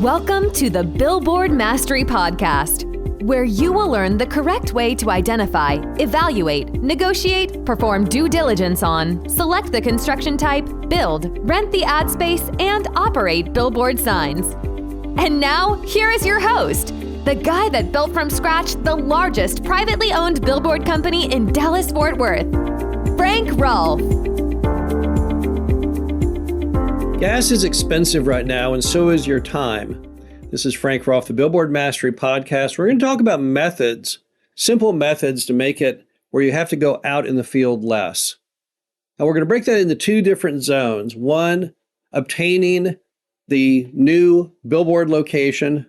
Welcome to the Billboard Mastery Podcast, where you will learn the correct way to identify, evaluate, negotiate, perform due diligence on, select the construction type, build, rent the ad space, and operate billboard signs. And now, here is your host, the guy that built from scratch the largest privately owned billboard company in Dallas-Fort Worth, Frank Rolfe. Gas is expensive right now, and so is your time. This is Frank Rolfe, the Billboard Mastery Podcast. We're going to talk about methods, simple methods to make it where you have to go out in the field less. And we're going to break that into two different zones. One, obtaining the new billboard location,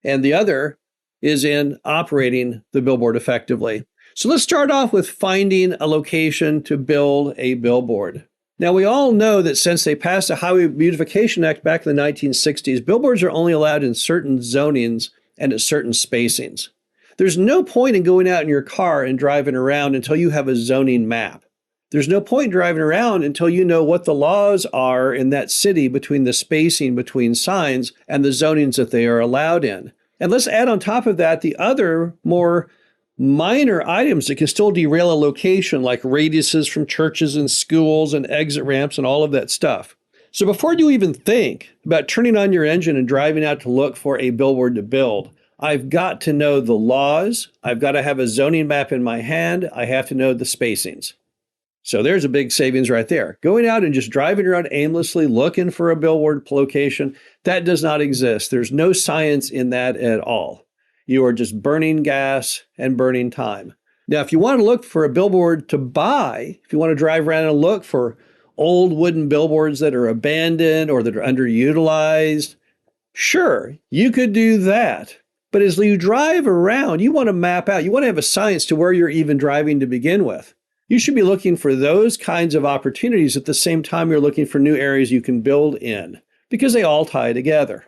and the other is in operating the billboard effectively. So let's start off with finding a location to build a billboard. Now, we all know that since they passed the Highway Beautification Act back in the 1960s, billboards are only allowed in certain zonings and at certain spacings. There's no point in going out in your car and driving around until you have a zoning map. There's no point in driving around until you know what the laws are in that city between the spacing between signs and the zonings that they are allowed in. And let's add on top of that the other more minor items that can still derail a location, like radiuses from churches and schools and exit ramps and all of that stuff. So before you even think about turning on your engine and driving out to look for a billboard to build, I've got to know the laws. I've got to have a zoning map in my hand. I have to know the spacings. So there's a big savings right there. Going out and just driving around aimlessly looking for a billboard location, that does not exist. There's no science in that at all. You are just burning gas and burning time. Now, if you want to look for a billboard to buy, if you want to drive around and look for old wooden billboards that are abandoned or that are underutilized, sure, you could do that. But as you drive around, you want to map out, you want to have a science to where you're even driving to begin with. You should be looking for those kinds of opportunities at the same time you're looking for new areas you can build in, because they all tie together.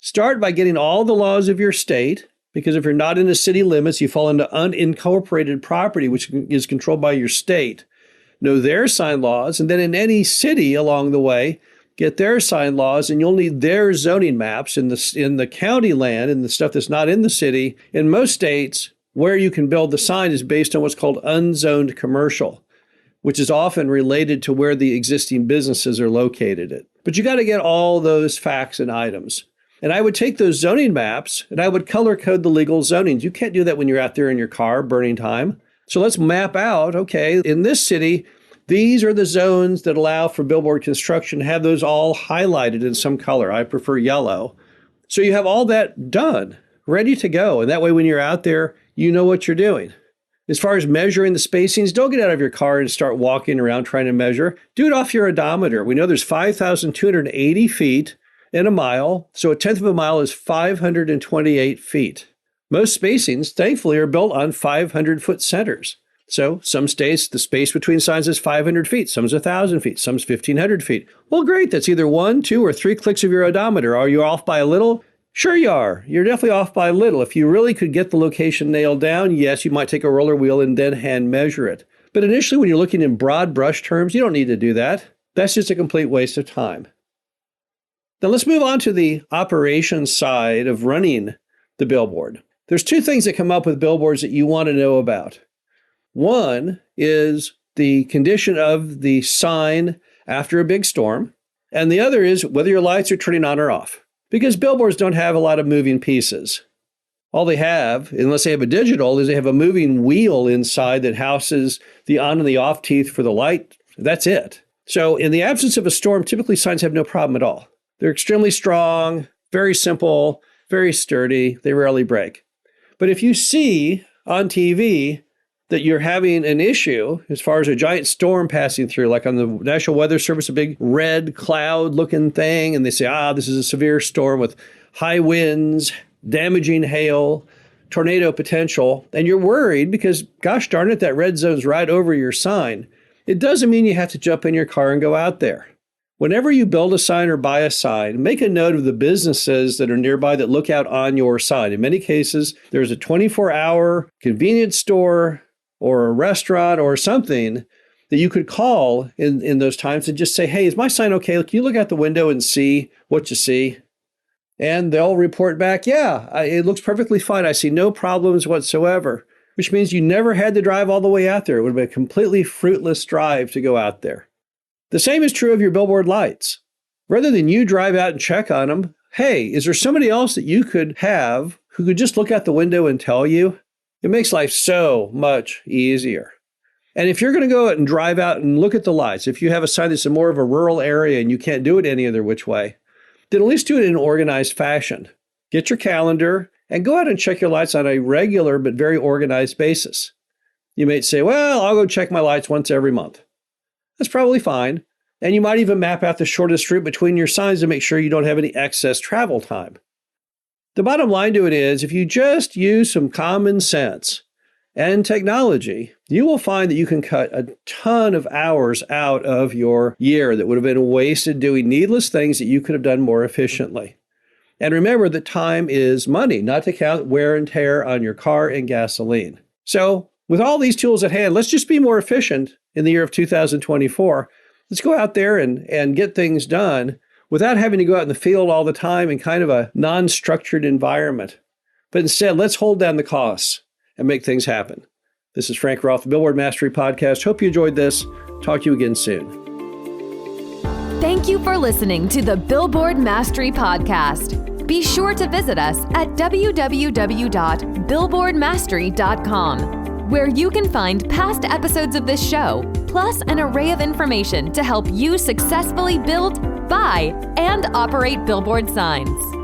Start by getting all the laws of your state, because if you're not in the city limits, you fall into unincorporated property, which is controlled by your state. Know their sign laws, and then in any city along the way, get their sign laws, and you'll need their zoning maps in the county land and the stuff that's not in the city. In most states, where you can build the sign is based on what's called unzoned commercial, which is often related to where the existing businesses are located at. But you got to get all those facts and items. And I would take those zoning maps and I would color code the legal zonings. You can't do that when you're out there in your car burning time. So let's map out, okay, in this city, these are the zones that allow for billboard construction. Have those all highlighted in some color. I prefer yellow. So you have all that done, ready to go. And that way when you're out there, you know what you're doing. As far as measuring the spacings, don't get out of your car and start walking around trying to measure. Do it off your odometer. We know there's 5,280 feet in a mile, so a tenth of a mile is 528 feet. Most spacings, thankfully, are built on 500-foot centers. So some states, the space between signs is 500 feet, some's 1,000 feet, some's 1,500 feet. Well, great, that's either 1, 2, or 3 clicks of your odometer. Are you off by a little? Sure you are. You're definitely off by a little. If you really could get the location nailed down, yes, you might take a roller wheel and then hand measure it. But initially, when you're looking in broad brush terms, you don't need to do that. That's just a complete waste of time. Now let's move on to the operations side of running the billboard. There's two things that come up with billboards that you want to know about. One is the condition of the sign after a big storm, and the other is whether your lights are turning on or off. Because billboards don't have a lot of moving pieces. All they have, unless they have a digital, is they have a moving wheel inside that houses the on and the off teeth for the light. That's it. So in the absence of a storm, typically signs have no problem at all. They're extremely strong, very simple, very sturdy. They rarely break. But if you see on TV that you're having an issue as far as a giant storm passing through, like on the National Weather Service, a big red cloud looking thing, and they say, this is a severe storm with high winds, damaging hail, tornado potential, and you're worried because, gosh darn it, that red zone's right over your sign. It doesn't mean you have to jump in your car and go out there. Whenever you build a sign or buy a sign, make a note of the businesses that are nearby that look out on your sign. In many cases, there's a 24-hour convenience store or a restaurant or something that you could call in those times and just say, hey, is my sign okay? Can you look out the window and see what you see? And they'll report back, yeah, it looks perfectly fine. I see no problems whatsoever, which means you never had to drive all the way out there. It would have been a completely fruitless drive to go out there. The same is true of your billboard lights. Rather than you drive out and check on them, hey, is there somebody else that you could have who could just look out the window and tell you? It makes life so much easier. And if you're going to go out and drive out and look at the lights, if you have a sign that's in more of a rural area and you can't do it any other which way, then at least do it in an organized fashion. Get your calendar and go out and check your lights on a regular but very organized basis. You may say, well, I'll go check my lights once every month. That's probably fine. And you might even map out the shortest route between your signs to make sure you don't have any excess travel time. The bottom line to it is, if you just use some common sense and technology, you will find that you can cut a ton of hours out of your year that would have been wasted doing needless things that you could have done more efficiently. And remember that time is money, not to count wear and tear on your car and gasoline. So with all these tools at hand, let's just be more efficient in the year of 2024. Let's go out there and get things done without having to go out in the field all the time in kind of a non-structured environment. But instead, let's hold down the costs and make things happen. This is Frank Roth, the Billboard Mastery Podcast. Hope you enjoyed this. Talk to you again soon. Thank you for listening to the Billboard Mastery Podcast. Be sure to visit us at www.billboardmastery.com, where you can find past episodes of this show, plus an array of information to help you successfully build, buy, and operate billboard signs.